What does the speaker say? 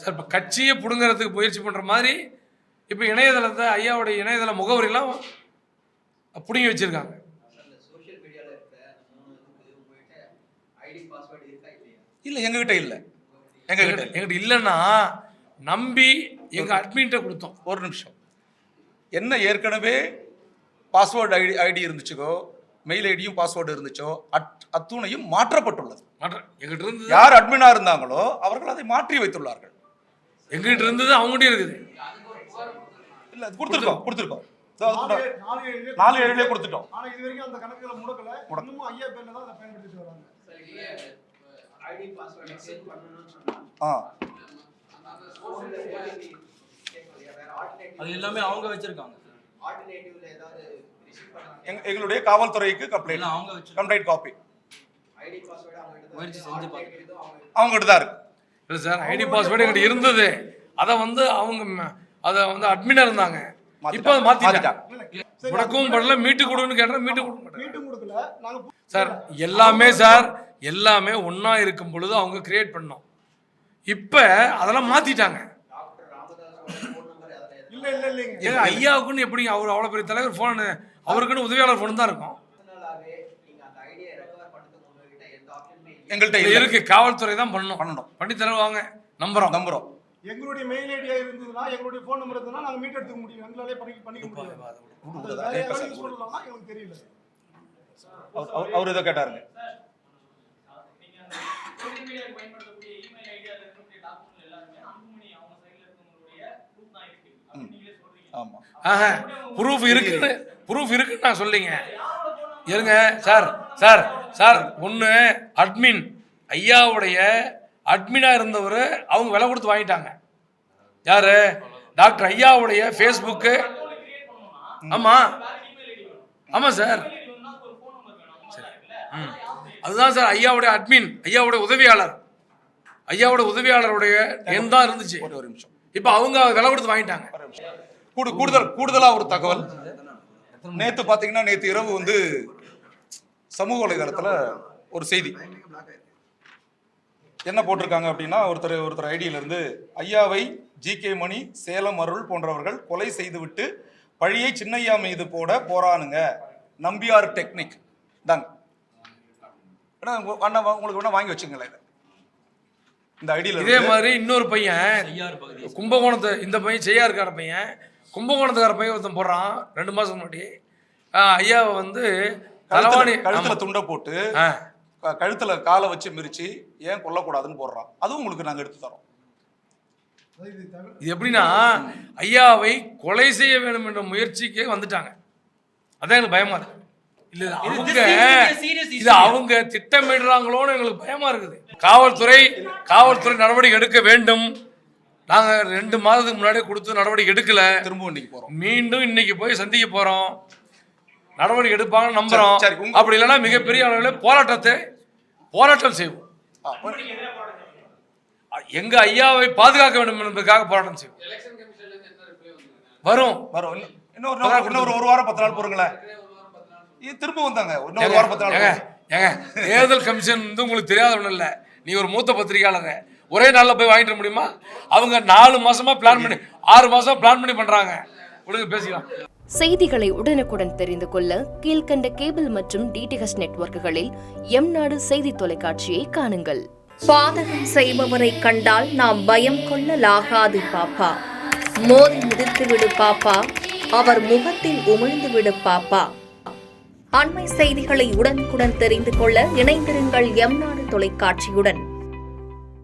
Sir இப்போ கட்சியை பிடுங்கிறதுக்கு முயற்சி பண்ணுற மாதிரி இப்போ இணையதளத்தை ஐயாவுடைய இணையதள முகவரிலாம் பிடுங்கி வச்சுருக்காங்க. இல்லை எங்ககிட்ட இல்லை. எங்கிட்ட இல்லைன்னா நம்பி எங்கள் அட்மின்கிட்ட கொடுத்தோம். ஒரு நிமிஷம். என்ன ஏற்கனவே பாஸ்வேர்டு ஐடி இருந்துச்சோ, மெயில் ஐடியும் பாஸ்வேர்டு இருந்துச்சோ, அத்துணையும் மாற்றப்பட்டுள்ளது. எங்கிட்ட இருந்து யார் அட்மினா இருந்தாங்களோ அவர்கள் அதை மாற்றி வைத்துள்ளார்கள். எங்கிட்ட இருந்தது அவங்ககிட்ட இருக்குது. இல்லை அது கொடுத்துருக்கோம் 4/7 கொடுத்துட்டோம். ஆனா இது வரைக்கும் அந்த கணக்குல முடக்கல. இன்னும் ஐயா பேர்ல தான் அதை பயன்படுத்திட்டு வராங்க. ஐடி பாஸ்வேர்ட் செட் பண்ணனும்னு சொன்னா அது எல்லாமே அவங்க வச்சிருக்காங்க. ஆல்டர்னேட்டிவ்ல ஏதாவது ரிசீவ் பண்ணாங்க. எங்களுடைய காவல்துறைக்கு கம்ப்ளைண்ட் காப்பி ஐடி பாஸ்வேர்ட் அவங்க முயற்சி செஞ்சு பாருங்க. அவங்க கிட்ட தான் இருக்கு. இல்லை சார், ஐடி பாஸ்வேர்டு எங்கிட்ட இருந்தது. அதை அவங்க அட்மினா இருந்தாங்க. இப்போ அதை மாத்திட்டாங்க. முடக்கவும் படல, மீட்டு கொடுன்னு கேட்டால் மீட்டு கொடுக்கல. நாங்க சார் எல்லாமே ஒன்றா இருக்கும் பொழுது அவங்க கிரியேட் பண்ணோம். இப்போ அதெல்லாம் மாற்றிட்டாங்க. ஏங்க ஐயாவுக்குன்னு எப்படிங்க அவர் அவ்வளோ பெரிய தலைவர் ஃபோனு, அவருக்குன்னு உதவியாளர் ஃபோன் தான் இருக்கும். எங்கள்கிட்ட இருக்கு, காவல்துறை தான் பண்ணணும். பண்ணி தருவாங்க. நம்புறோம். எங்களுடைய மெயில் ஐடியா இருந்ததுன்னா, எங்களுடைய ஃபோன் நம்பர் இருந்ததுன்னா நாங்க மீட் எடுத்துக்க முடியும். எங்களாலே பண்ணிக்க முடியும். சொல்லலாம்னா எனக்கு தெரியல. அவர் இதை கேட்டாருங்க. ப்ரூஃப் இருக்குன்னு நான் சொல்லிங்க. இருங்க சார் ஒன்று அட்மின் ஐயாவுடைய அட்மினா இருந்தவர் அவங்க விலை கொடுத்து வாங்கிட்டாங்க. யாரு? டாக்டர் ஐயாவுடைய ஃபேஸ்புக்கு. ஆமா சார். அதுதான் சார் ஐயாவுடைய அட்மின், ஐயாவுடைய உதவியாளருடைய எண் தான் இருந்துச்சு. ஒரு நிமிஷம். இப்போ அவங்க விலை கொடுத்து வாங்கிட்டாங்க. கூடுதலா ஒரு தகவல். நேத்து இரவு சமூக வலைதளத்துல ஒரு செய்தி என்ன போட்டிருக்காங்க அப்படின்னா, ஒருத்தர் ஐடியில இருந்து ஐயாவை ஜி.கே. மணி, சேலம் அருள் போன்றவர்கள் கொலை செய்துவிட்டு பழியை சின்னையா மீது போட போறானுங்க, நம்பியார் டெக்னிக் தாங்க. உங்களுக்கு வேணா வாங்கி வச்சுங்களேன். இந்த ஐடியில இதே மாதிரி இன்னொரு பையன் கும்பகோணத்தை, இந்த பையன் செய்யாருக்கார பையன், கும்பகோணத்துக்கார பையன் ஒருத்தன் போடுறான் 2 மாசம் முன்னாடி. ஐயாவை தலைவாணி கழுத்துல துண்டை போட்டு கழுத்துல காலை வச்சு மிரிச்சு ஏன் கொல்லக்கூடாதுன்னு போடுறான். அதுவும் உங்களுக்கு நாங்க எடுத்து தரோம். இது எப்படின்னா, ஐயாவை கொலை செய்ய வேண்டும் என்ற முயற்சிக்கு வந்துட்டாங்க. அதான் எனக்கு பயமா இருக்கு. இல்ல அவங்க திட்டமிடுறாங்களோன்னு எங்களுக்கு பயமா இருக்குது. காவல்துறை நடவடிக்கை எடுக்க வேண்டும். நாங்க 2 மாதத்துக்கு முன்னாடியே கொடுத்து நடவடிக்கை எடுக்கல. திரும்ப இன்னைக்கு போறோம். மீண்டும் இன்னைக்கு போய் சந்திக்க போறோம். நடவடிக்கை எடுப்பாங்கன்னு நம்புறோம். அப்படி இல்லைன்னா மிகப்பெரிய அளவில் போராட்டம் செய்வோம். எங்க ஐயாவை பாதுகாக்க வேண்டும் என்பதற்காக போராட்டம் செய்வோம். வரும். இன்னொரு 1 வாரம் 10 நாள் பொறுங்களேன். திரும்ப வந்தாங்க. இன்னொரு வாரம் 10 நாள். ஏங்க தேர்தல் கமிஷன் உங்களுக்கு தெரியாத ஒன்றும் இல்லை. நீ ஒரு மூத்த பத்திரிகையாளர், ஒரே நாளில் போய் வாங்கிட்டு முடியுமா? அவங்க 4 மாசமா பிளான் பண்ணி 6 மாசம் பிளான் பண்ணி பண்றாங்க. உடனே பேசிக்கலாம். செய்திகளை உடனுக்குடன் தெரிந்து கொள்ள கீழ்கண்ட கேபிள் மற்றும் டிடிஹெச் நெட்வொர்க்குகளில் எம்நாடு செய்தி தொலைக்காட்சியை காணுங்கள். பாதகம் செய்பவரை கண்டால் நாம் பயம் கொள்ளலாகாது பாப்பா. மோதி மிதித்து விடு பாப்பா, அவர் முகத்தில் உமிழ்ந்து விடு பாப்பா. அண்மை செய்திகளை உடனுக்குடன் தெரிந்து கொள்ள இணைந்திருங்கள் எம்நாடு தொலைக்காட்சியுடன்.